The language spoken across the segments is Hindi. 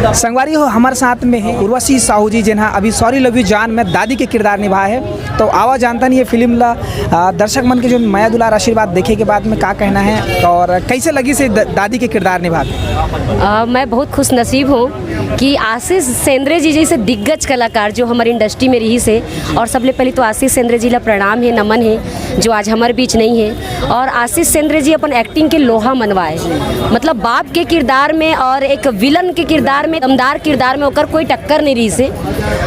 संगवारी हो हमारे साथ में है उर्वशी साहू जी, जिन्हें अभी सॉरी लव यू जान में दादी के किरदार निभाया है। तो आवा जानता नहीं ये फिल्म ला दर्शक मन के जो माया दुलार आशीर्वाद देखे के बाद में क्या कहना है और कैसे लगी से दादी के किरदार निभा के? मैं बहुत खुश नसीब हूँ कि आशीष सेंद्रे जी जैसे दिग्गज कलाकार जो हमारी इंडस्ट्री में रही से, और सबले पहले तो आशीष सेंद्रे जी ला प्रणाम है, नमन है जो आज हमारे बीच नहीं है। और आशीष सेंद्रे जी अपन एक्टिंग के लोहा मनवाए, मतलब बाप के किरदार में और एक विलन के किरदार में, दमदार किरदार में होकर कोई टक्कर नहीं रही से।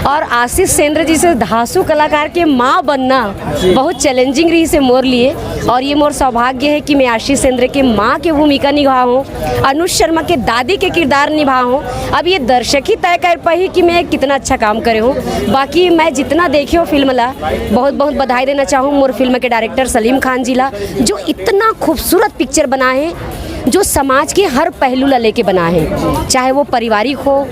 और आशीष सेंद्रे जी से धांसू कलाकार के माँ बनना बहुत चैलेंजिंग रही से मोर लिए, और ये मोर सौभाग्य है कि मैं आशीष सेंद्रे के माँ की भूमिका निभाऊँ, अनुज शर्मा के दादी के किरदार निभाऊँ। अब ये दर्शक ही तय कर पाई कि मैं कितना अच्छा काम करे हूँ। बाकी मैं जितना देखे हो फिल्म ला, बहुत बहुत बधाई देना चाहूँ मोर फिल्म के डायरेक्टर सलीम खान जी ला, जो इतना खूबसूरत पिक्चर बनाए हैं, जो समाज के हर पहलू ला लेके बना है, चाहे वो पारिवारिक हो,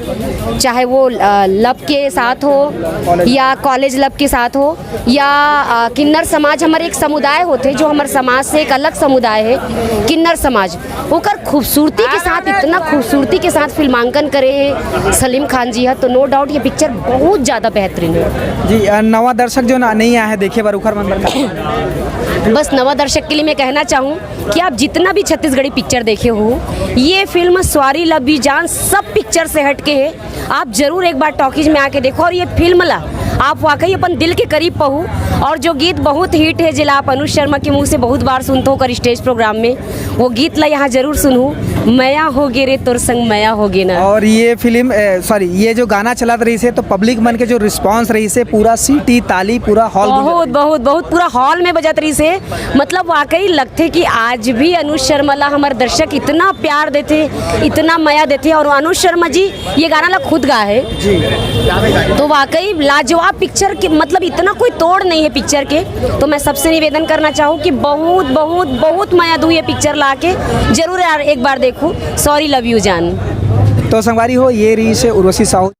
चाहे वो लब के साथ हो या कॉलेज लब के साथ हो, या किन्नर समाज हमारे एक समुदाय होते जो हमारे समाज से एक अलग समुदाय है किन्नर समाज, होकर खूबसूरती के साथ, इतना खूबसूरती के साथ फिल्मांकन करे हैं सलीम खान जी है। तो नो डाउट ये पिक्चर बहुत ज़्यादा बेहतरीन है जी। नवा दर्शक जो नहीं आया है देखे बार उखर मन का, बस नवा दर्शक के लिए मैं कहना चाहूँ कि आप जितना भी छत्तीसगढ़ी पिक्चर देखे हो, ये फिल्म सॉरी लव यू जान सब पिक्चर से हट के है। आप जरूर एक बार टॉकीज में आके देखो, और ये फिल्म ला आप वाकई अपन दिल के करीब पहू। और जो गीत बहुत हिट है, जिला आप अनुज शर्मा के मुंह से बहुत बार सुनते हो कर स्टेज प्रोग्राम में, वो गीत ला यहाँ जरूर सुनू, मया हो गे रे तोर संग मया हो गे ना। और ये फिल्म ये जो गाना चलत रही से, तो पब्लिक मन के जो रिस्पांस रही से, पूरा सीटी ताली पूरा हॉल बहुत बहुत बहुत पूरा हॉल में बजत रही से, मतलब वाकई लगते कि आज भी अनुज शर्मा ला हमारे दर्शक इतना प्यार देते, इतना मया देते। और अनुज शर्मा जी ये गाना ला खुद गा है जी। तो वाकई लाजवाब पिक्चर के, मतलब इतना कोई तोड़ नहीं है पिक्चर के। तो मैं सबसे निवेदन करना चाहूँ कि बहुत बहुत बहुत मया दूँ ये पिक्चर ला के जरूर यार एक बार देखूँ सॉरी लव यू जान। तो संगवारी हो ये रही से उर्वशी साहू।